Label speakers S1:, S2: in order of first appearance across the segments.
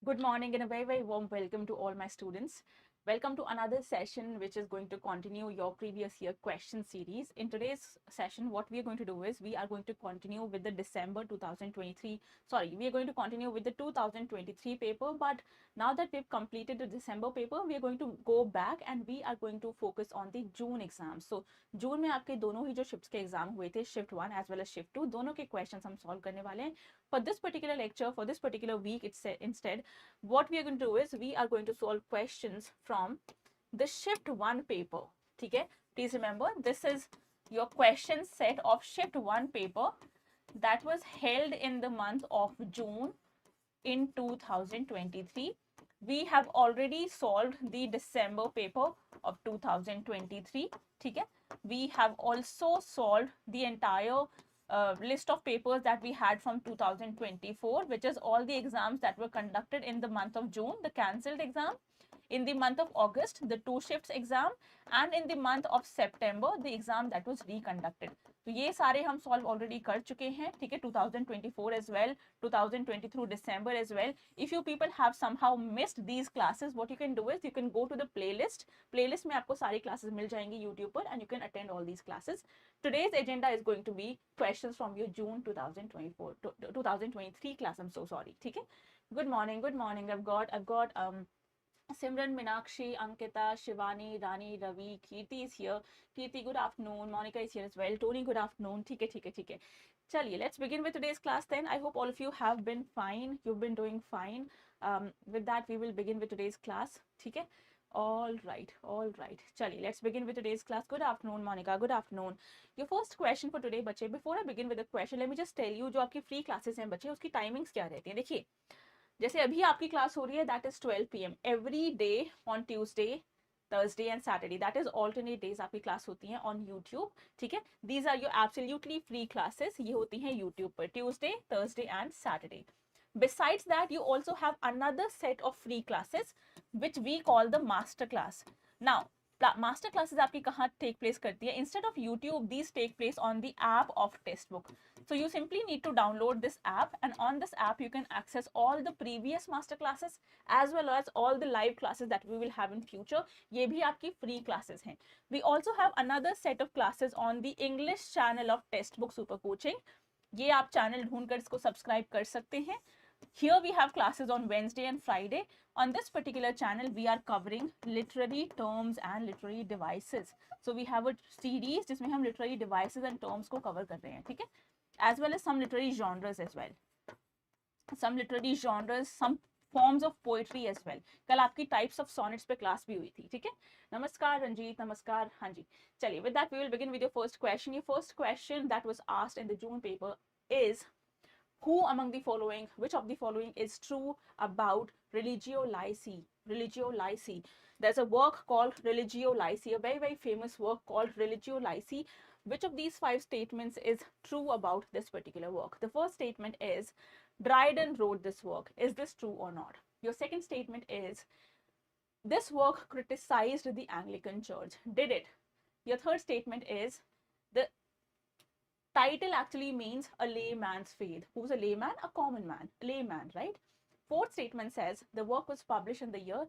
S1: Good morning and a very, very warm welcome to all my students. Welcome to another session which is going to continue your previous year question series. In today's session, what we are going to do is we are going to continue with the December 2023, we are going to continue with the 2023 paper, but now that we've completed the December paper, we are going to go back and we are going to focus on the June exams. So, June में आपके दोनों ही जो shifts के exam हुए थे, shift 1 as well as shift 2, दोनों के questions हम सॉल्व करने वाले हैं. For this particular lecture, for this particular week, instead, what we are going to do is we are going to solve questions from the shift 1 paper. Okay, please remember this is your question set of shift 1 paper that was held in the month of June in 2023. We have already solved the December paper of 2023. Okay, we have also solved the entire list of papers that we had from 2024, which is all the exams that were conducted in the month of June, the cancelled exam, in the month of August, the 2 shifts exam, and in the month of September, the exam that was reconducted. तो ये सारे हम solve already कर चुके हैं, ठीक है, 2024 as well, 2020 through December as well. If you people have somehow missed these classes, what you can do is you can go to the playlist. Playlist में आपको सारी classes मिल जाएंगी YouTube पर, and you can attend all these classes. Today's agenda is going to be questions from your June 2023 class. I'm so sorry, ठीक है. Good morning, good morning. I've got Simran, Minakshi, Ankita, Shivani, Rani, Ravi, Kirti is here. Kirti, good afternoon. Monica is here as well. Tony, good afternoon. ठीक है. चलिए, let's begin with today's class then. I hope all of you have been fine. You've been doing fine. With that, we will begin with today's class. ठीक है. All right. चलिए, let's begin with today's class. Good afternoon, Monica. Good afternoon. Your first question for today, बच्चे. Before I begin with the question, let me just tell you जो आपकी free classes हैं बच्चे, उसकी timings क्या रहती हैं. देखिए, जैसे अभी आपकी क्लास हो रही है, that is 12 PM every day on Tuesday, Thursday and Saturday, that is alternate days आपकी क्लास होती हैं ऑन यूट्यूब. ठीक है, these are your absolutely free classes. ये होती हैं यूट्यूब पर Tuesday, Thursday and Saturday. Besides that, you also have another set of free classes which we call the master class. Now, master classes आपकी कहाँ take place करती है? Instead of YouTube, these take place on the app of Testbook. So you simply need to download this app, and on this app you can access all the previous master classes as well as all the live classes that we will have in future. ये भी आपकी free classes हैं. We also have another set of classes on the English channel of Testbook Super Coaching. ये आप channel ढूंढकर इसको subscribe कर सकते हैं. Here we have classes on Wednesday and Friday. On this particular channel, we are covering literary terms and literary devices. So we have a series जिसमें हम literary devices and terms को cover कर रहे हैं, ठीक है? As well as some literary genres as well. Some literary genres, some forms of poetry as well. कल आपकी types of sonnets पे class भी हुई थी, ठीक है? नमस्कार रंजीत, नमस्कार, हाँ जी. चलिए, with that we will begin with your first question. Your first question that was asked in the June paper is, which of the following is true about religiolaicy? Religiolaicy. There's a work called Religiolaicy, a very, very famous work called Religiolaicy. Which of these 5 statements is true about this particular work? The first statement is, Dryden wrote this work. Is this true or not? Your second statement is, this work criticized the Anglican Church. Did it? Your third statement is, the title actually means a layman's faith. Who's a layman? A common man, layman, right? Fourth statement says the work was published in the year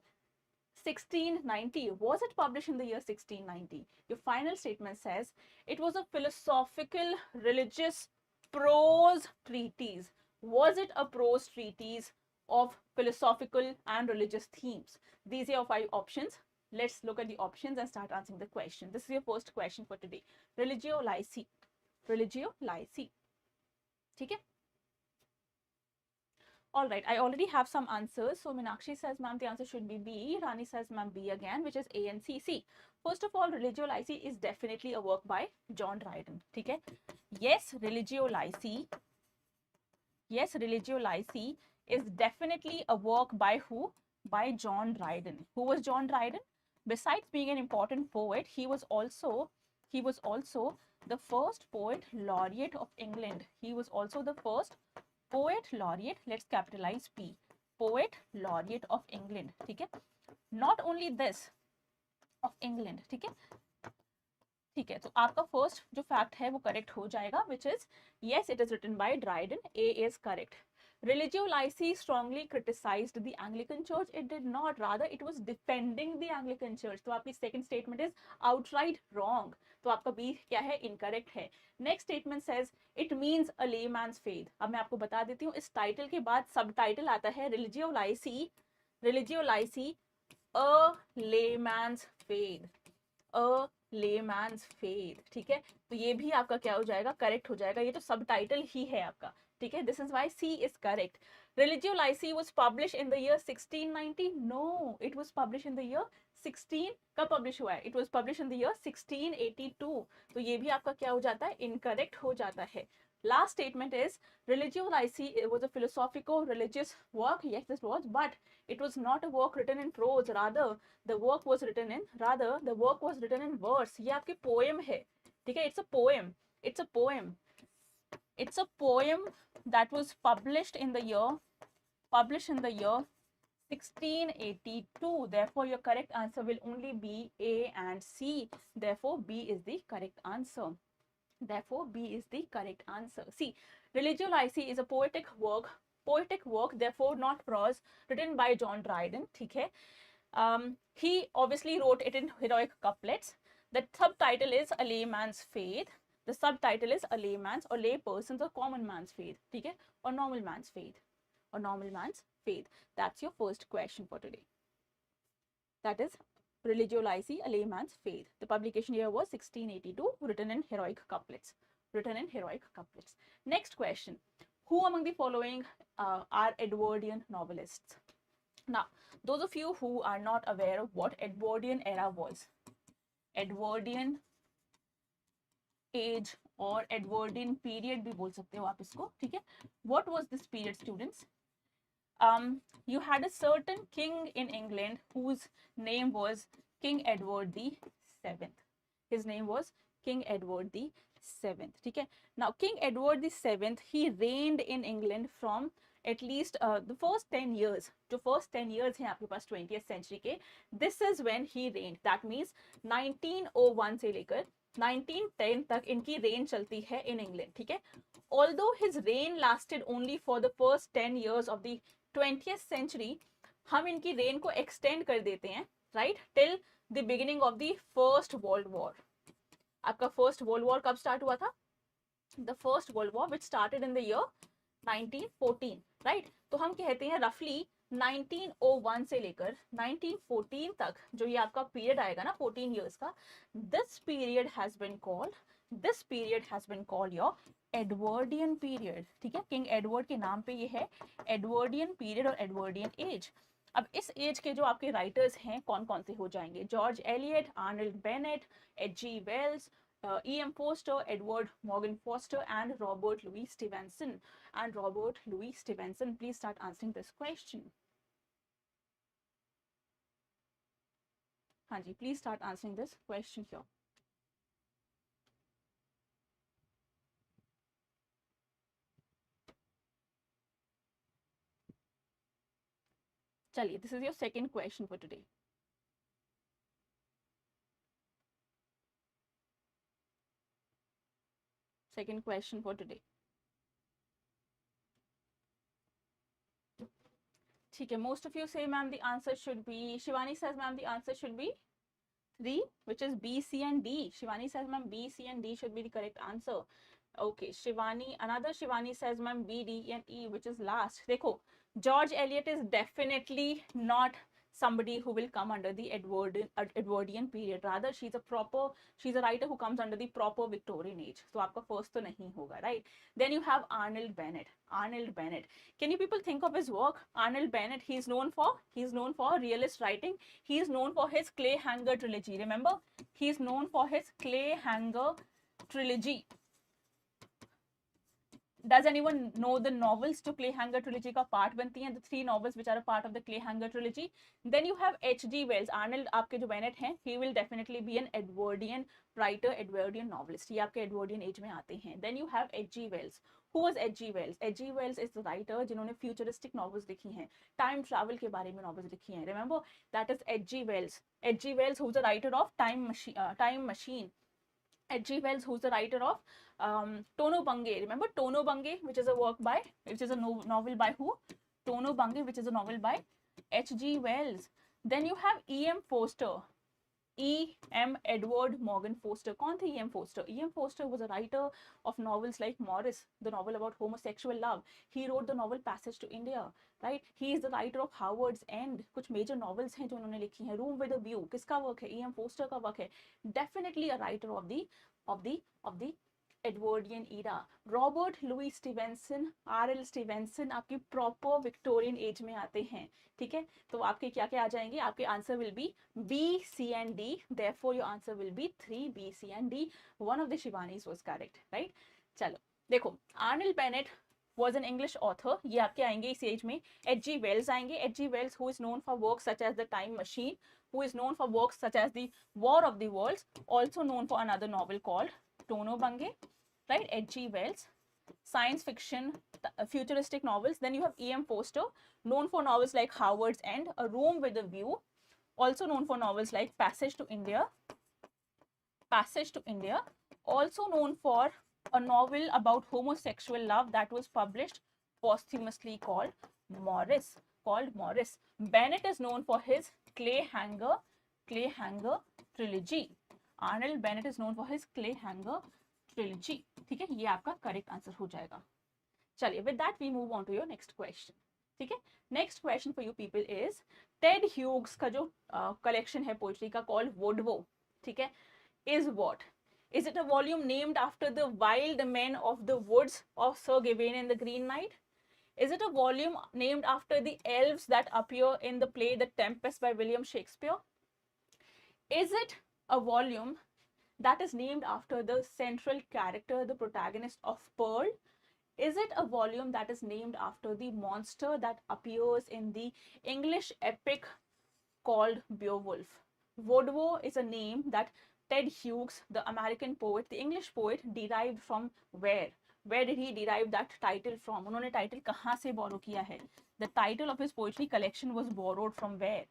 S1: 1690. Was it published in the year 1690? Your final statement says it was a philosophical, religious prose treatise. Was it a prose treatise of philosophical and religious themes? These are your 5 options. Let's look at the options and start answering the question. This is your first question for today. Religiolaicy. ठीक है? All right, I already have some answers. So Minakshi says, ma'am, the answer should be B. Rani says, ma'am, B again, which is A and C. C. First of all, Religiolaicy is definitely a work by John Dryden. ठीक है? Yes, Religiolaicy is definitely a work by who? By John Dryden. Who was John Dryden? Besides being an important poet, he was also the first poet laureate of England. He was also the first poet laureate, let's capitalize P, poet laureate of England, ठीक है? Not only this, of England, ठीक है? ठीक है, तो आपका first जो fact है वो करेक्ट हो जाएगा, which is yes, it is written by Dryden. A is correct. Religio Laici strongly criticized the Anglican Church. It did not. Rather, it was defending the Anglican Church. तो आपकी second statement is outright wrong. तो आपका B क्या है? Incorrect है. Next statement says it means a layman's faith. अब मैं आपको बता देती हूँ, इस टाइटल के बाद सबटाइटल आता है Religio Laici, Religio Laici, a layman's faith. A layman's faith. ठीक है, तो ये भी आपका क्या हो जाएगा? करेक्ट हो जाएगा. ये तो सबटाइटल ही है आपका. ठीक है, this is Y C is correct. Religio Laici was published in the year 1690. No, it was published in the year 16. कब पब्लिश हुआ है? It was published in the year 1682. तो ये भी आपका क्या हो जाता है? इनकरेक्ट हो जाता है. Last statement is Religio Laici was a philosophico-religious work. Yes, this was, but it was not a work written in prose. Rather, the work was written in verse. ये आपकी poem है. ठीक है, it's a poem. It's a poem. It's a poem that was published in the year 1682. Therefore, your correct answer will only be A and C. Therefore, B is the correct answer. Therefore, B is the correct answer. See, Religio Laici is a poetic work, therefore not prose, written by John Dryden. ठीक है, he obviously wrote it in heroic couplets. The subtitle is A Layman's Faith. The subtitle is A Layman's or lay person's or common man's faith. ठीक है, or normal man's faith, or normal man's faith. That's your first question for today. That is Religio Laici, A Layman's Faith. The publication year was 1682, written in heroic couplets. Next question. Who among the following are Edwardian novelists? Now, those of you who are not aware of what Edwardian era was, Edwardian age or Edwardian period भी बोल सकते हो आप इसको. ठीक है, what was this period, students? You had a certain king in England whose name was King Edward the Seventh. His name was King Edward the Seventh. ठीक है, now King Edward the Seventh, he reigned in England from at least the first 10 years. जो first 10 years हैं आपके पास 20th century के, this is when he reigned. That means 1901 से लेकर 1910 तक इनकी रेन चलती है in England. ठीक है, although his reign lasted only for the first 10 years of the 20th century, हम इनकी रेन को एक्सटेंड कर देते हैं, right, till the beginning of the first world war. आपका फर्स्ट वर्ल्ड वॉर कब स्टार्ट हुआ था? The first world war which started in the year 1914, right. तो हम कहते हैं रफली 1901 से लेकर 1914 तक जो ये आपका पीरियड आएगा ना 14 इयर्स का, this period has been called your Edwardian period. ठीक है, किंग एडवर्ड के नाम पे ये है एडवर्डियन पीरियड और एडवर्डियन एज. अब इस एज के जो आपके राइटर्स हैं कौन कौन से हो जाएंगे? George Eliot, Arnold Bennett, H.G. Wells, E.M. Forster, Edward Morgan Foster, and Robert Louis Stevenson. Please start answering this question. हाँ जी, please start answering this question here. चलिए, this is your second question for today. Second question for today. ठीक है, most of you say ma'am the answer should be, Shivani says ma'am the answer should be 3, which is B, C and D. Shivani says ma'am B, C and D should be the correct answer. Okay, Shivani, another Shivani says ma'am B, D and E, which is last. देखो, George Eliot is definitely not somebody who will come under the Edwardian period. Rather, she's a writer who comes under the proper Victorian age. So आपका first तो नहीं होगा, right? Then you have Arnold Bennett. Can you people think of his work? Arnold Bennett, he's known for realist writing. He's known for his Clayhanger trilogy. Remember, he's known for his Clayhanger trilogy. Does anyone know the novels to Clayhanger trilogy का part बनती हैं? The 3 novels which are a part of the Clayhanger trilogy. Then you have H.G. Wells. Arnold आपके जो Bennett हैं, he will definitely be an Edwardian writer, Edwardian novelist. ये आपके Edwardian age में आते हैं. Then you have H.G. Wells. Who was H.G. Wells? H.G. Wells is the writer जिन्होंने futuristic novels लिखी हैं, time travel के बारे में novels लिखी हैं. Remember, that is H.G. Wells. H.G. Wells, who's the writer of Time Machine. H.G. Wells, who's the writer of Tono Bungay. Remember Tono Bungay, which is a novel by who? Tono Bungay, which is a novel by H.G. Wells. Then you have E.M. Forster. E.M. Edward Morgan Foster. कौन थे E.M. Forster? E.M. Forster was a writer of novels like Morris, the novel about homosexual love. He wrote the novel Passage to India, right? He is the writer of Howard's End. कुछ major novels हैं जो उन्होंने लिखी हैं. Room with a View, किसका work है? E.M. Forster का work है. Definitely a writer of the Edwardian era. Robert Louis Stevenson, R L. Stevenson आपकी प्रॉपर विक्टोरियन एज में आते हैं. ठीक है, तो आपके क्या क्या आ जाएंगे? आपके answer will be B, C and D. Therefore your answer will be 3 B, C and D. One of the Shivanis was correct, right? चलो देखो, Arnold Bennett was an English author. ये आपके आएंगे इस एज में. H.G. Wells आएंगे. H.G. Wells, who is known for works such as The Time Machine, who is known for works such as The War of the Worlds, also known for another novel called Tono Bungay, right? H.G. Wells. Science fiction, futuristic novels. Then you have E.M. Forster, known for novels like Howard's End, A Room with a View, also known for novels like Passage to India, also known for a novel about homosexual love that was published posthumously called Morris. Bennett is known for his Clayhanger trilogy. Arnold Bennett is known for his Clayhanger trilogy. ठीक है, ये आपका correct answer हो जाएगा. चलिए, with that we move on to your next question. ठीक है, next question for you people is Ted Hughes का जो collection है पोइट्री का called वुडवो, ठीक है, is what? Is it a volume named after the wild men of the woods of Sir Gawain and the Green Knight? Is it a volume named after the elves that appear in the play The Tempest by William Shakespeare? Is it a volume that is named after the central character, the protagonist of Pearl? Is it a volume that is named after the monster that appears in the English epic called Beowulf? Vaudeville is a name that Ted Hughes, the American poet, the English poet, derived from where? Where did he derive that title from? उन्होंने title कहाँ से borrow किया है? The title of his poetry collection was borrowed from where?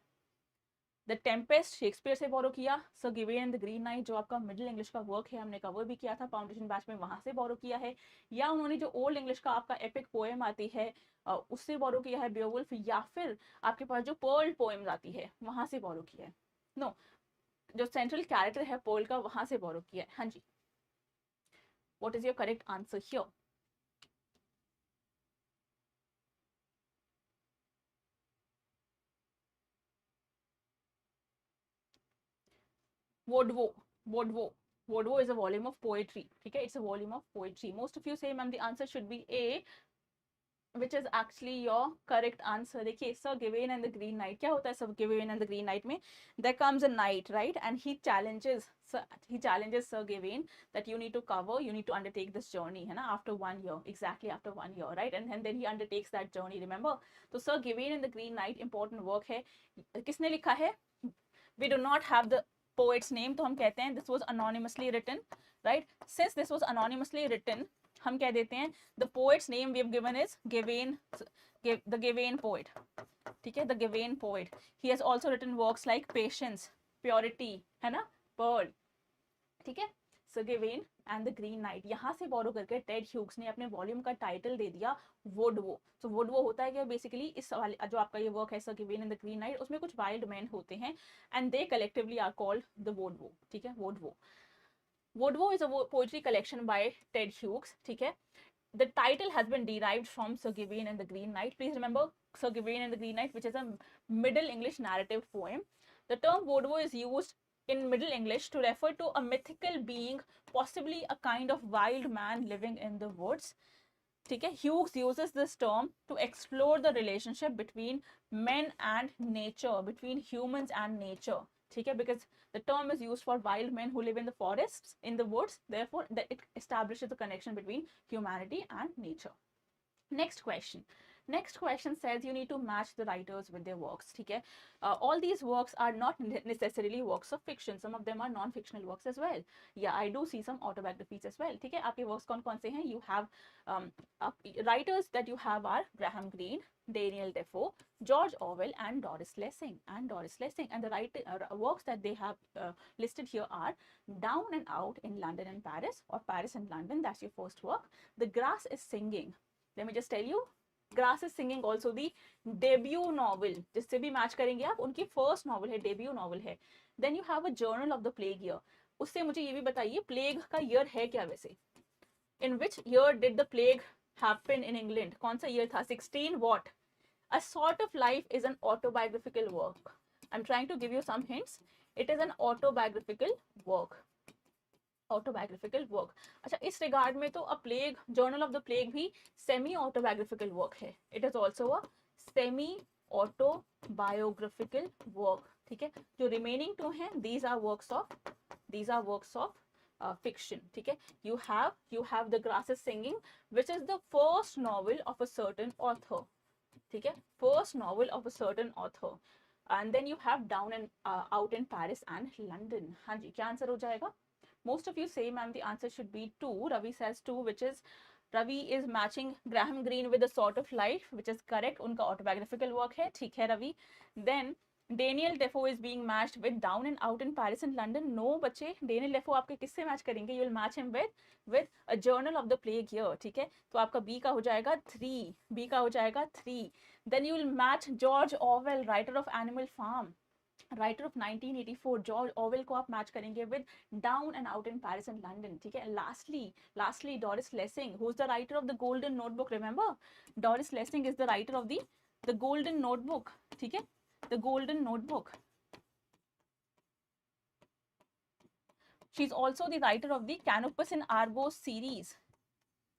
S1: The Tempest Shakespeare से बोरो किया. Sir given and the green night जो आपका middle English का वर्क है, हमने कवर भी किया था फाउंडेशन बैच में, वहां से बोरो किया है. या उन्होंने जो ओल्ड इंग्लिश का आपका एपिक पोएम आती है उससे बोरो किया है बेओवुल्फ, या फिर आपके पास जो पर्ल पोएम्स आती है वहां से बोरो किया है? नो, जो सेंट्रल कैरेक्टर है पर्ल का वहां से बोरो किया है. हाँ जी, what is your correct answer here? Vaudeville is a volume of poetry. ठीक है, it's a volume of poetry. Most of you say, ma'am, the answer should be A, which is actually your correct answer. देखिए, Sir Gawain and the Green Knight, क्या होता है Sir Gawain and the Green Knight में? There comes a knight, right? And he challenges Sir Gawain that you need to undertake this journey, है ना? After 1 year, exactly after 1 year, right? And then he undertakes that journey, remember? तो Sir Gawain and the Green Knight important work है. किसने लिखा है? We do not have the poet's name, तो हम कहते हैं this was anonymously written, right? Since this was anonymously written, हम कह देते हैं the poet's name we have given is Gawain, the Gawain poet. ठीक है, the Gawain poet. He has also written works like Patience, Purity, है ना, Pearl. ठीक है, Sir Gawain and the Green Knight. यहाँ से बोरो करके टेड ह्यूग्स ने अपने वॉल्यूम का टाइटल दे दिया वुडवो. तो वुडवो होता है क्या बेसिकली? इस सवाल जो आपका ये वर्क है Sir Gawain and the Green Knight, उसमें कुछ वाइल्ड मैन होते हैं and they collectively are called the woodwo. ठीक है, वुडवो. Vaudeville is a poetry collection by Ted Hughes. ठीक है, the title has been derived from Sir Gawain and the Green Knight. Please remember Sir Gawain and the Green Knight, which is a Middle English narrative poem. The term vaudeville is used in Middle English to refer to a mythical being, possibly a kind of wild man living in the woods. ठीक है, Hughes uses this term to explore the relationship between men and nature, between humans and nature. ठीक है, because the term is used for wild men who live in the forests, in the woods, therefore it establishes the connection between humanity and nature. Next question. Next question says you need to match the writers with their works. ठीक है, all these works are not necessarily works of fiction. Some of them are non-fictional works as well. Yeah, I do see some autobiographies as well. ठीक है, आपके works कौन कौन से हैं? You have writers that you have are Graham Greene, Daniel Defoe, George Orwell, and Doris Lessing. And the works that they have listed here are Down and Out in London and Paris, or Paris and London. That's your first work. The Grass is Singing. Let me just tell you, Grass is Singing also the debut novel, जिससे भी match करेंगे आप, उनकी first novel है, debut novel है. Then you have a journal of the plague year. उससे मुझे ये भी बताइए प्लेग का ईयर है क्या वैसे? In which year did the plague happen in England? कौन सा ईयर था? 16 what? A Sort of Life is an autobiographical work. I'm trying to give you some hints. It is an autobiographical work. Autobiographical work. अच्छा, इस regard में तो अ plague, journal of the plague भी semi autobiographical work है. It is also a semi autobiographical work. ठीक है, जो remaining to हैं these are works of fiction. ठीक है, you have The Grass is Singing, which is the first novel of a certain author. ठीक है, first novel of a certain author. And then you have Down and Out in Paris and London. हाँ जी, क्या answer हो जाएगा? Most of you say, ma'am, the answer should be 2. Ravi says 2, which is Ravi is matching Graham Greene with A Sort of Life, which is correct. उनका autobiographical work है. ठीक है Ravi. Then Daniel Defoe is being matched with Down and Out in Paris and London. No बच्चे, Daniel Defoe आपके किससे match करेंगे? You will match him with A Journal of the Plague Year. ठीक है, तो आपका B का हो जाएगा 3. B का हो जाएगा 3. Then you will match George Orwell, writer of Animal Farm. Writer of 1984 George Orwell को आप मैच करेंगे with Down and Out in Paris and London. ठीक है, lastly Doris Lessing, who is the writer of the Golden Notebook. Remember, Doris Lessing is the writer of the Golden Notebook. ठीक है, the Golden Notebook. She is also the writer of the Canopus and Argos series.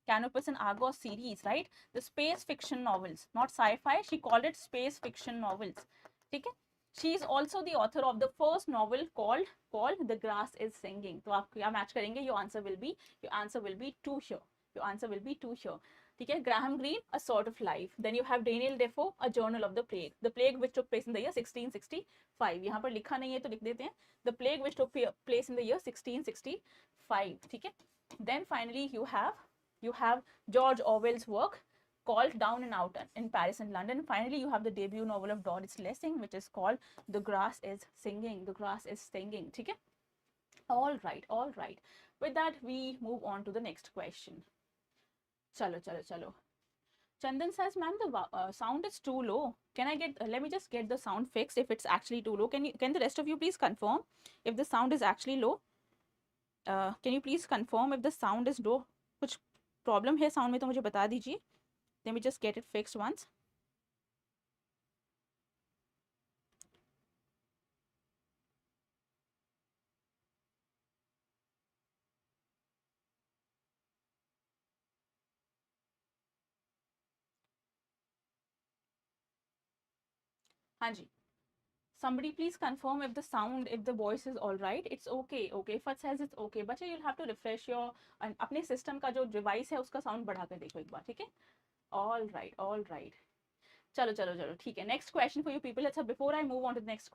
S1: Canopus and Argos series, right? The space fiction novels, not sci-fi. She called it space fiction novels. ठीक है, she is also the author of the first novel called The Grass is Singing. तो आप क्या match करेंगे? Your answer will be 2 here. Your answer will be 2 here. ठीक है, Graham Greene, A Sort of Life. Then you have Daniel Defoe, A Journal of the Plague. The Plague which took place in the year 1665. यहाँ पर लिखा नहीं है तो लिख देते हैं. The Plague which took place in the year 1665. ठीक है. Then finally you have George Orwell's work called Down and Out in Paris and London. Finally, you have the debut novel of Doris Lessing, which is called The Grass is Singing. The Grass is Singing. ठीक है? All right. With that, we move on to the next question. चलो. Chandan says, ma'am, the sound is too low. Let me just get the sound fixed if it's actually too low. Can the rest of you please confirm if the sound is actually low? Can you please confirm if the sound is low? कुछ problem है sound में तो मुझे बता दीजिए. Let me just get it fixed once. हाँ जी. Somebody please confirm if the voice is all right. It's okay. Fat says it's okay. But you'll have to refresh your अपने system का जो device है उसका sound बढ़ा कर देखो एक बार. ठीक है? All right. चलो ठीक है. Next question for you people. अच्छा, before I move on to the next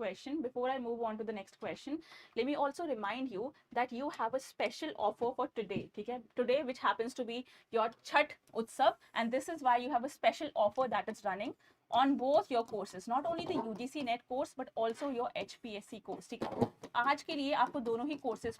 S1: question, let me also remind you that you have a special offer for today. ठीक है, today which happens to be your Chhat Utsav, and this is why you have a special offer that is running on both your courses, not only the UGC NET course but also your HPSC course. ठीक है, आज के लिए आपको दोनों ही courses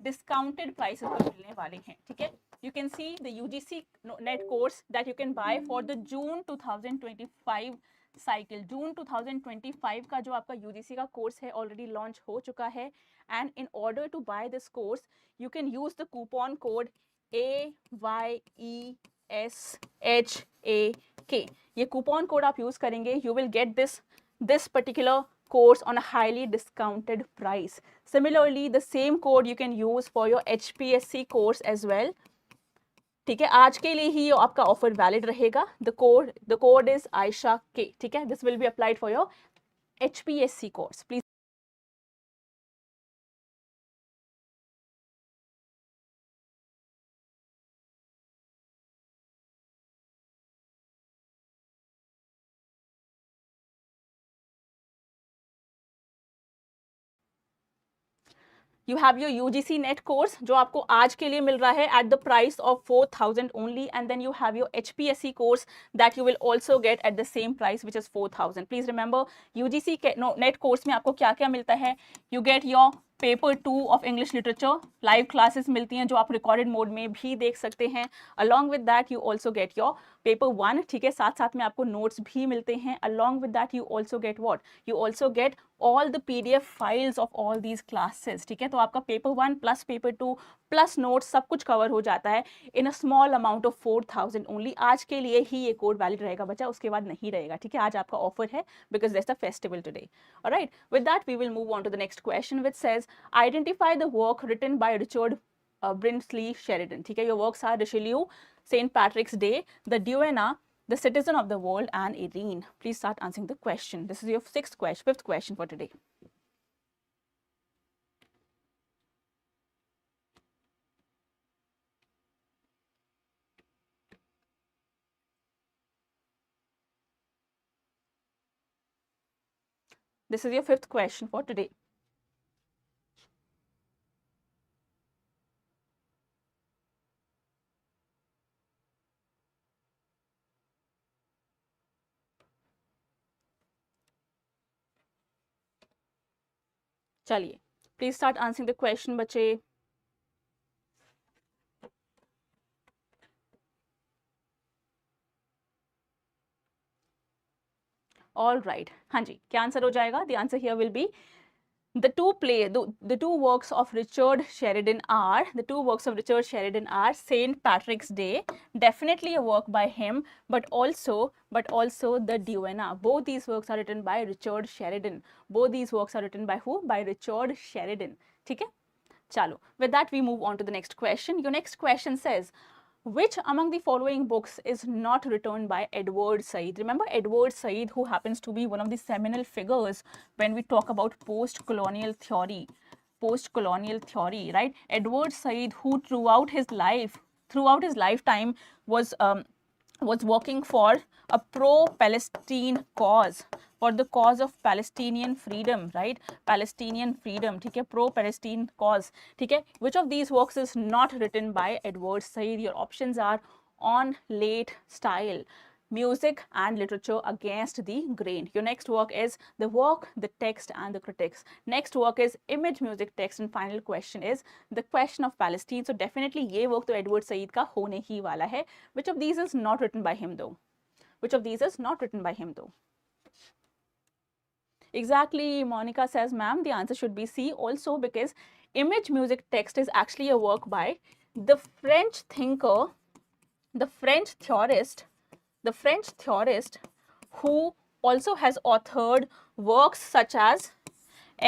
S1: discounted prices पर मिलने वाले हैं. ठीक है, you can see the UGC NET course that you can buy for the June 2025 cycle. June 2025 का जो आपका UGC का course है already launch हो चुका है, and in order to buy this course you can use the coupon code AYESHAK. ये coupon code आप use करेंगे, you will get this particular course on a highly discounted price. Similarly, the same code you can use for your HPSC course as well. ठीक है, आज के लिए ही आपका offer valid रहेगा. द कोड इज आयशा के. ठीक है, this will be applied for your HPSC course. Please You have your UGC NET course जो आपको आज के लिए मिल रहा है at the price of 4,000 only, and then you have your HPSC course that you will also get at the same price which is 4,000. Please remember UGC NET course में आपको क्या क्या मिलता है. You get your paper 2 of English literature, live classes मिलती हैं जो आप रिकॉर्डेड मोड में भी देख सकते हैं. Along with that you also get your paper 1, ठीक है. साथ साथ में आपको नोट्स भी मिलते हैं. Along with that you also get what, you also get all the PDF files of all these classes, ठीक है. तो आपका paper 1 plus paper 2 plus notes सब कुछ कवर हो जाता है in a small amount of 4,000 only. आज के लिए ही ये कोड वैलिड रहेगा बच्चा, उसके बाद नहीं रहेगा, ठीक है. आज आपका ऑफर है because that's the festival today. Alright, with that we will move on to the next question which says identify the work written by Richard Brinsley Sheridan. ठीक है, your works are Richelieu, St. Patrick's Day, The Duenna, The Citizen of the World, and Irene. Please start answering the question. This is your fifth question for today. This is your fifth question for today. चलिए, please start answering the question बच्चे. All right, हाँ जी, क्या answer हो जाएगा? The answer here will be the two works of Richard Sheridan are St. Patrick's Day, definitely a work by him, but also the Duenna. Both these works are written by Richard Sheridan. Both these works are written by who? By Richard Sheridan. ठीक है, चलो. With that we move on to the next question. Your next question says, which among the following books is not written by Edward Said? Remember Edward Said, who happens to be one of the seminal figures when we talk about post-colonial theory, right? Edward Said, who throughout his lifetime was working for a pro-Palestine cause, for the cause of Palestinian freedom, right? Palestinian freedom, ठीक है, pro-Palestine cause, ठीक है. Which of these works is not written by Edward Said? Your options are On Late Style, Music and Literature Against the Grain. Your next work is The Work, The Text and the Critics. Next work is Image, Music, Text, and final question is The Question of Palestine. So definitely ये work तो Edward Said का होने ही वाला है. Which of these is not written by him though? Which of these is not written by him though? Exactly, Monica says, ma'am, the answer should be C also, because Image, Music, Text is actually a work by the French thinker, the French theorist who also has authored works such as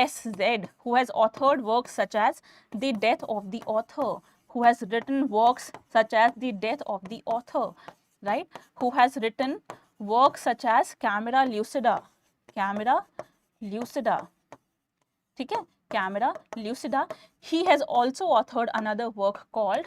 S1: SZ, who has authored works such as The Death of the Author, who has written works such as The Death of the Author, right? Who has written works such as Camera Lucida, ठीक है, Camera Lucida. He has also authored another work called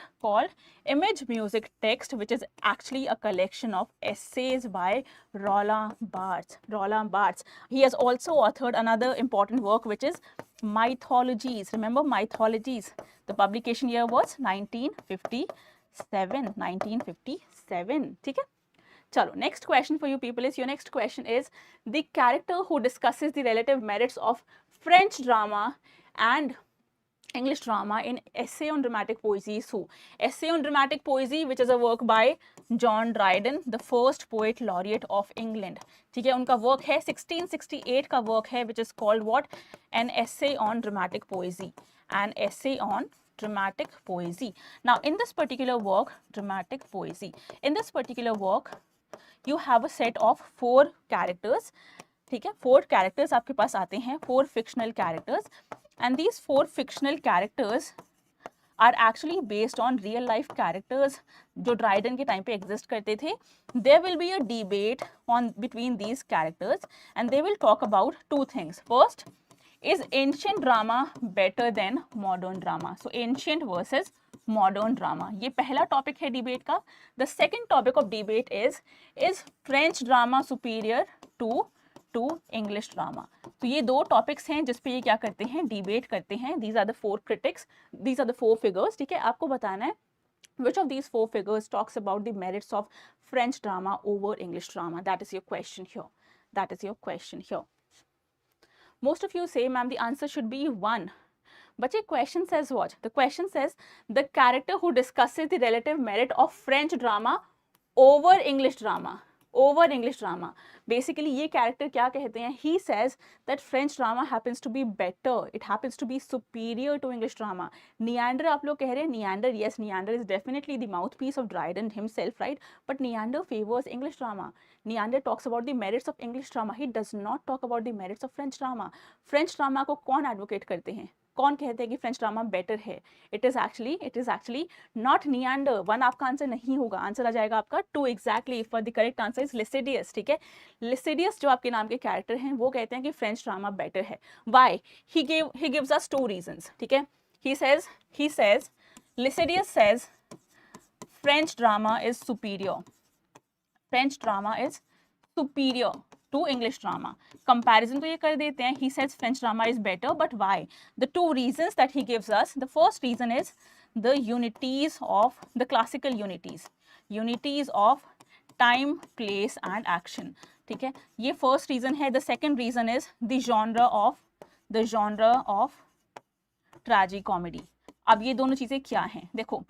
S1: Image, Music, Text, which is actually a collection of essays by Roland Barthes. He has also authored another important work which is Mythologies. Remember Mythologies? The publication year was 1957. ठीक है, चलो. Next question for you people is, your next question is, the character who discusses the relative merits of French drama and English drama in Essay on Dramatic Poesy is who? Essay on Dramatic Poesy, which is a work by John Dryden, the first poet laureate of England. ठीक है, उनका work है 1668 का work है, which is called what? An Essay on Dramatic Poesy. An Essay on Dramatic Poesy. Now, in this particular work, Dramatic Poesy, in this particular work, you have a set of 4 characters. ठीक है, 4 characters आपके पास आते हैं, 4 fictional characters, and these 4 fictional characters are actually based on real life characters जो Dryden के time पे exist करते थे. There will be a debate on between these characters and they will talk about 2 things. First, is ancient drama better than modern drama? So ancient versus modern drama, ये पहला topic है debate का. The second topic of debate is French drama superior to to English drama. तो ये दो topics हैं जिस पे ये क्या करते हैं, डिबेट करते हैं। These are the four critics, these are the four figures, ठीक है। आपको बताना है which of these four figures talks about the merits of French drama over English drama. That is your question here. That is your question here. Most of you say, ma'am, the answer should be one. But your question says what? The question says the character who discusses the relative merit of French drama over English drama. Over English drama. Basically, ये character क्या कहते हैं? He says that French drama happens to be better. It happens to be superior to English drama. Neander आप लोग कह रहे हैं Neander. Yes, Neander is definitely the mouthpiece of Dryden himself, right? But Neander favors English drama. Neander talks about the merits of English drama. He does not talk about the merits of French drama. French drama को कौन advocate करते हैं? कौन कहते हैं कि French drama better है? It is actually not Neander. One आपका आंसर नहीं होगा, आंसर आ जाएगा आपका two exactly. For the correct answer is Lisideius, ठीक है। लिसिडियस जो आपके नाम के कैरेक्टर हैं वो कहते हैं कि फ्रेंच ड्रामा बेटर है। Why? He gives us two reasons, ठीक है। He says Lisideius says French drama is superior, French drama is superior to English drama. Comparison तो ये कर देते हैं. He says French drama is better, but why? The two reasons that he gives us. The first reason is the unities of the classical unities of time, place and action. ठीक है, ये first reason है. The second reason is the genre of tragicomedy. अब ये दोनों चीजें क्या हैं? देखो,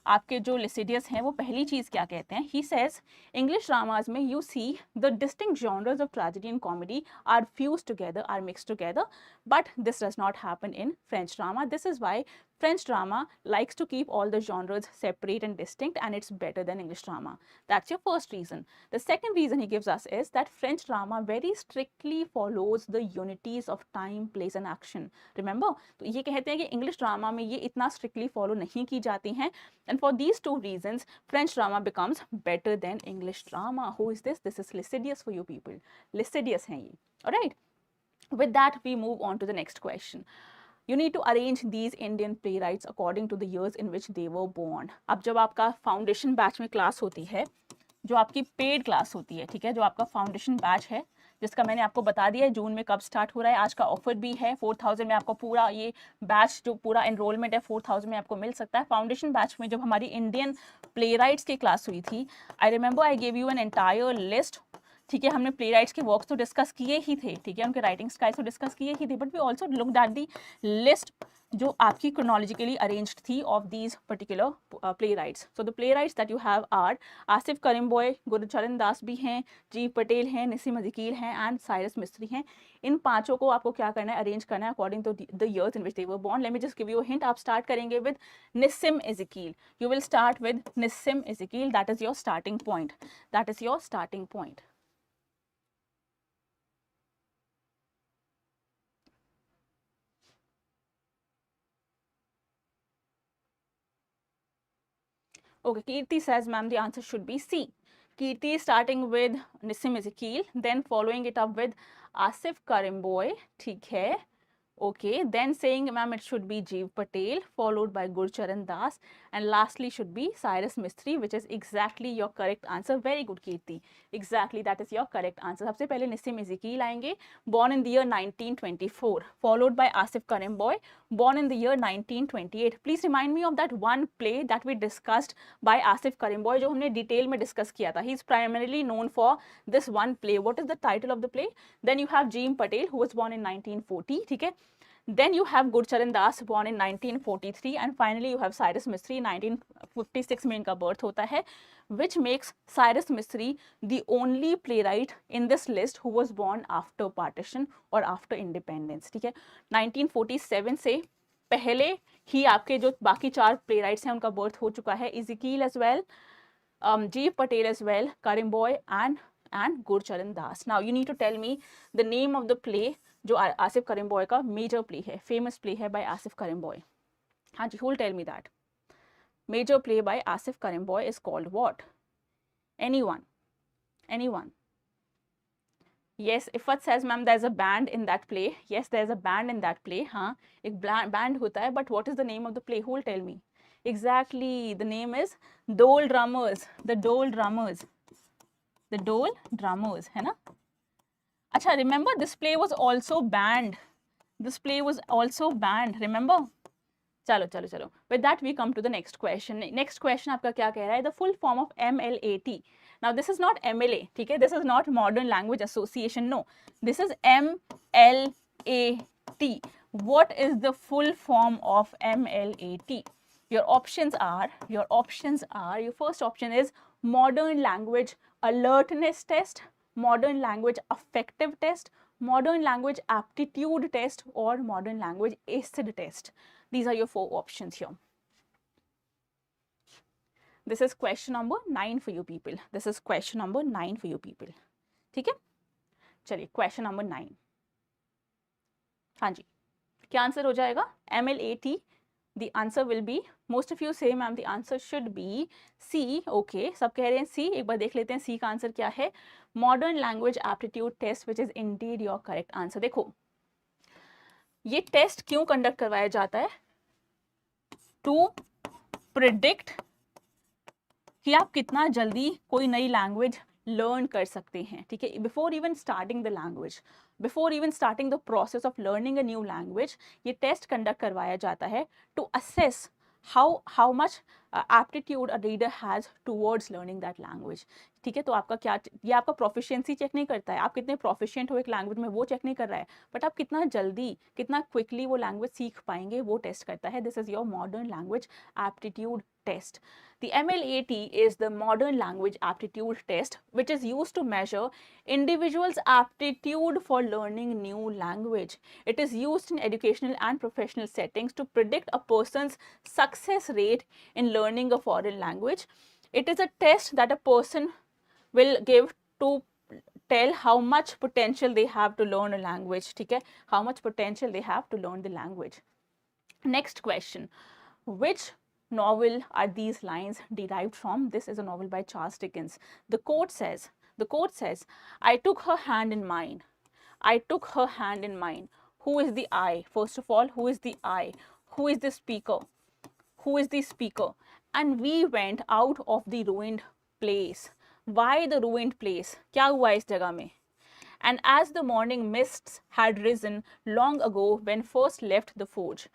S1: आपके जो लिसिडियस हैं वो पहली चीज क्या कहते हैं? ही सेज इंग्लिश ड्रामाज में you see the distinct genres of tragedy and comedy are fuse together, are mix together, but this does not happen in French drama. This is why French drama likes to keep all the genres separate and distinct, and it's better than English drama. That's your first reason. The second reason he gives us is that French drama very strictly follows the unities of time, place and action. Remember? तो ये कहते हैं कि English drama में ये इतना strictly follow नहीं की जाती हैं. And for these two reasons, French drama becomes better than English drama. Who is this? This is Lycidius for you people. Lycidius हैं ये. Alright? With that, we move on to the next question. You need to arrange these Indian playwrights according to the years in which they were born. अब जब आपका foundation batch में class होती है, जो आपकी पेड क्लास होती है, ठीक है, जो आपका फाउंडेशन बैच है, जिसका मैंने आपको बता दिया है जून में कब स्टार्ट हो रहा है, आज का ऑफर भी है 4000 में आपको पूरा ये बैच जो पूरा एनरोलमेंट है 4000 में आपको मिल सकता है. फाउंडेशन बैच में जब हमारी इंडियन प्लेराइट्स की क्लास हुई थी, I remember I gave you an entire list. ठीक है, हमने प्ले राइट्स के वर्क्स तो डिस्कस किए ही थे, ठीक है, उनके राइटिंग स्टाइल तो डिस्कस किए ही थे, but we also looked at the list जो आपकी क्रोनोलॉजिकली अरेंज्ड थी of these particular playwrights. So the playwrights that you have are Asif Currimbhoy, Gurcharan Das भी हैं, जी पटेल हैं, निसिम अजीकील हैं एंड साइरस मिस्त्री हैं. इन पांचों को आपको क्या करना है, अरेंज करना है according to the years in which they were born. Let me just give you a hint. आप स्टार्ट करेंगे with Nissim Ezekiel. You will start with Nissim Ezekiel. That is your starting point. That is your starting point. Okay, Kirti says, ma'am, the answer should be C. Kirti is starting with Nissim Ezekiel, then following it up with Asif Karimboy, ठीक है. Okay, then saying, ma'am, it should be Jeev Patel, followed by Gurcharan Das, and lastly should be Cyrus Mistry, which is exactly your correct answer. Very good, Kirti. Exactly, that is your correct answer. सबसे पहले निसिम एज़ेकील आएंगे, born in the year 1924, followed by Asif Karimboy, born in the year 1928. Please remind me of that one play that we discussed by Asif Karimboy, जो हमने detail में discuss किया था. He is primarily known for this one play. What is the title of the play? Then you have Jeev Patel, who was born in 1940, ठीक है. Then you have Gurcharan Das, born in 1943, and finally you have Cyrus Mistry, 1956 में इनका birth होता है, which makes Cyrus Mistry the only playwright in this list who was born after partition or after independence. ठीक है, 1947 से पहले ही आपके जो बाकी चार प्लेराइट्स हैं उनका बर्थ हो चुका है. इज़ेकील as well, Jeev Patel as well, Karimboy and Gurcharan Das. Now you need to tell me the name of the play जो आसिफ करीमबॉय का मेजर प्ले है, फेमस प्ले है बाय आसिफ करीमबॉय. हाँ जी, who will tell me that? Major play by Asif Karimboy is called what? Anyone? Anyone? Yes, Ifat says, ma'am, there's a band in that play. Yes, there's a band in that play. हाँ, एक band होता है, but what is the name of the play? Who will tell me? Exactly, the name is Dole Drummers. The Dole Drummers. The Dole Drummers, है ना? अच्छा, remember this play was also banned. This play was also banned, remember? चलो चलो चलो, with that we come to the next question. Next question आपका क्या कह रहा है? The full form of MLAT. Now this is not MLA, ठीक है? This is not Modern Language Association, no. This is MLAT. What is the full form of MLAT? Your first option is Modern Language Alertness Test, Modern Language Affective Test, Modern Language Aptitude Test, or Modern Language ACID Test. These are your 4 options here. This is question number 9 for you people. This is question number 9 for you people. ठीक है? चलिए, question number 9. हाँ जी, क्या answer हो जाएगा? MLAT. The answer will be, most of you say ma'am the answer should be C. Okay, सब कह रहे हैं C. एक बार देख लेते हैं C का आंसर क्या है. Modern Language Aptitude Test, which is indeed your correct answer. देखो, ये टेस्ट क्यों कंडक्ट करवाया जाता है? टू प्रिडिक्ट कि आप कितना जल्दी कोई नई लैंग्वेज लर्न कर सकते हैं, ठीक है? Before even starting the language, before even starting the process of learning a new language, ये टेस्ट कंडक्ट करवाया जाता है to assess how much aptitude a reader has towards learning that language. ठीक है, तो आपका क्या, ये आपका प्रोफिशिएंसी चेक नहीं करता है, आप कितने प्रोफिशिएंट हो एक लैंग्वेज में वो चेक नहीं कर रहा है, बट आप कितना जल्दी, कितना क्विकली वो लैंग्वेज सीख पाएंगे वो टेस्ट करता है. This is your modern language aptitude test. The MLAT is the Modern Language Aptitude Test, which is used to measure individuals' aptitude for learning new language. It is used in educational and professional settings to predict a person's success rate in learning a foreign language. It is a test that a person will give to tell how much potential they have to learn a language. ठीक है? How much potential they have to learn the language. Next question. Which novel are these lines derived from? This is a novel by Charles Dickens. The quote says, I took her hand in mine. I took her hand in mine. Who is the I? First of all, who is the I? Who is the speaker? Who is the speaker? And we went out of the ruined place. Why the ruined place? क्या हुआ इस जगह में? And as the morning mists had risen long ago when first left the forge,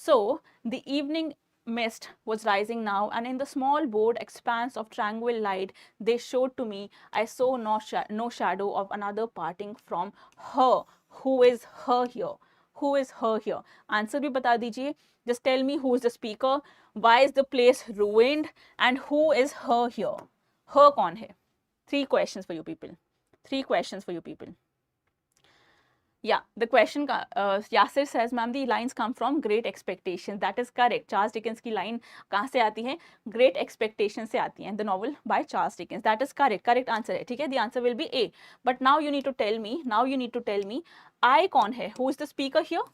S1: so the evening mist was rising now, and in the small bored expanse of tranquil light they showed to me, I saw no shadow of another parting from her. Who is her here? Who is her here? Answer भी बता दीजिए. Just tell me who is the speaker, why is the place ruined, and who is her here? Her कौन है? 3 questions for you people. 3 questions for you people. Yeah, the question, Yasir says, ma'am, the lines come from Great Expectations. That is correct. Charles Dickens की line कहाँ से आती है? Great Expectations से आती है. The novel by Charles Dickens. That is correct. Correct answer है. ठीक है? The answer will be A. But now you need to tell me, I कौन है? Who is the speaker here?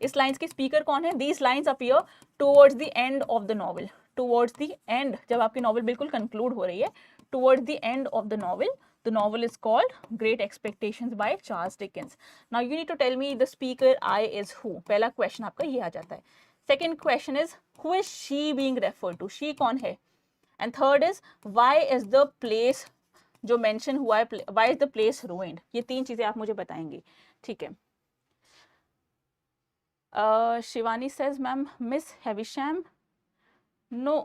S1: इस lines के speaker कौन है? These lines appear towards the end of the novel. Towards the end, जब आपकी novel बिल्कुल conclude हो रही है, towards the end of the novel. The novel is called Great Expectations by Charles Dickens. Now you need to tell me the speaker I is who. पहला question आपका ये आ जाता है. Second question is, who is she being referred to? She कौन है? And third is, why is the place जो mention हुआ है, why is the place ruined? ये 3 चीजें आप मुझे बताएंगे. ठीक है. Shivani says, ma'am, Miss Havisham. No.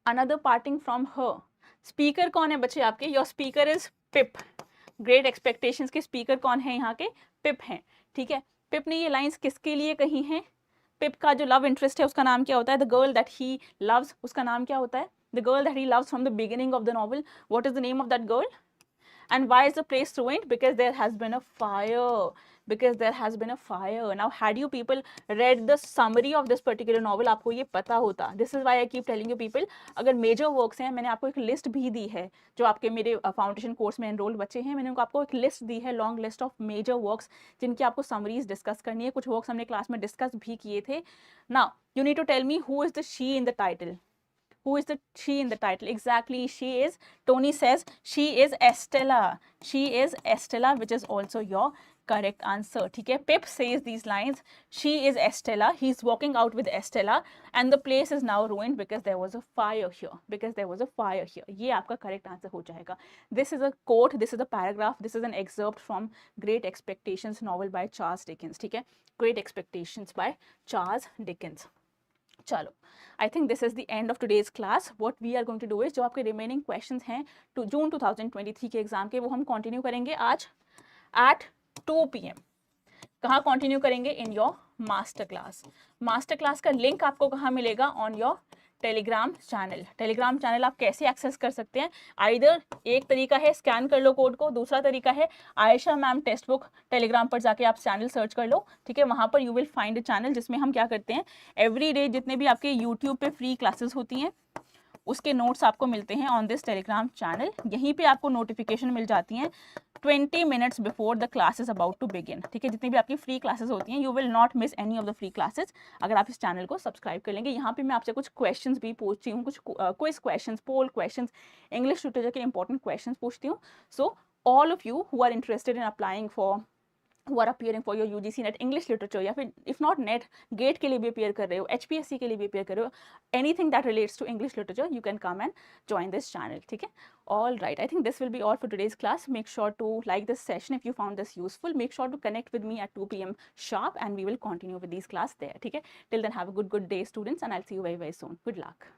S1: Another parting from her. Speaker कौन है बच्चे आपके? Your speaker is pip. Great expectations के स्पीकर कौन है यहाँ के? पिप हैं. ठीक है, पिप ने ये लाइंस किसके लिए कही हैं? पिप का जो लव इंटरेस्ट है उसका नाम क्या होता है? The girl that he loves, उसका नाम क्या होता है? The girl that he loves from the beginning of the novel. What is the name of that girl? And why is the place ruined? Because there has been a fire. Because there has been a fire. Now, had you people read the summary of this particular novel, आपको ये पता होता. This is why I keep telling you people, अगर major works हैं, मैंने आपको एक list भी दी है, जो आपके मेरे फाउंडेशन कोर्स में एनरोल बच्चे हैं, मैंने आपको एक लिस्ट दी है, long list of major works, जिनकी आपको समरीज डिस्कस करनी है. कुछ वर्क्स हमने क्लास में डिस्कस भी किए थे. Now, you need to tell me who is the she in the title. Who is the she in the title? Exactly, she is, Tony says, she is Estella. She is Estella, which is also your correct answer. ठीक है, Pip says these lines. She is Estella. He's walking out with Estella, and the place is now ruined because there was a fire here. Because there was a fire here. ये आपका correct answer हो जाएगा. This is a quote. This is a paragraph. This is an excerpt from Great Expectations novel by Charles Dickens. ठीक है, Great Expectations by Charles Dickens. चलो, I think this is the end of today's class. What we are going to do is, जो आपके remaining questions हैं to June 2023 के exam के, वो हम कंटिन्यू करेंगे आज एट 2 PM. कहाँ कंटिन्यू करेंगे? In your master class. Master class का लिंक आपको कहाँ मिलेगा? On your Telegram channel. Telegram channel आप कैसे एक्सेस कर सकते हैं? आइदर एक तरीका है स्कैन कर लो कोड को, दूसरा तरीका है Ayesha ma'am text book, Telegram पर जाके आप चैनल सर्च कर लो. ठीक है, वहाँ पर you will find a channel जिसमें हम क्या करते हैं, एवरी डे जितने भी आपके यूट्यूब पे फ्री क्लासेस होती हैं उसके नोट्स आपको मिलते हैं ऑन दिस टेलीग्राम चैनल. यहीं पे आपको नोटिफिकेशन मिल जाती हैं 20 minutes before the class is about to begin. ठीक है, जितनी भी आपकी फ्री क्लासेस होती हैं, you will not miss any of the free classes अगर आप इस चैनल को सब्सक्राइब कर लेंगे. यहाँ पे मैं आपसे कुछ क्वेश्चंस भी पूछती हूँ, कुछ quiz questions, poll questions, English literature के इंपॉर्टेंट क्वेश्चंस पूछती हूँ. So all of you who are interested in applying for, who are appearing for your UGC NET English Literature, या फिर if not NET, GATE के लिए भी appear कर रहे हो, HPSC के लिए भी appear कर रहे हो, anything that relates to English Literature, you can come and join this channel. ठीक है, all right, I think this will be all for today's class. Make sure to like this session if you found this useful. Make sure to connect with me at 2 PM sharp and we will continue with these class there. ठीक है, till then have a good day students and I'll see you very soon. Good luck.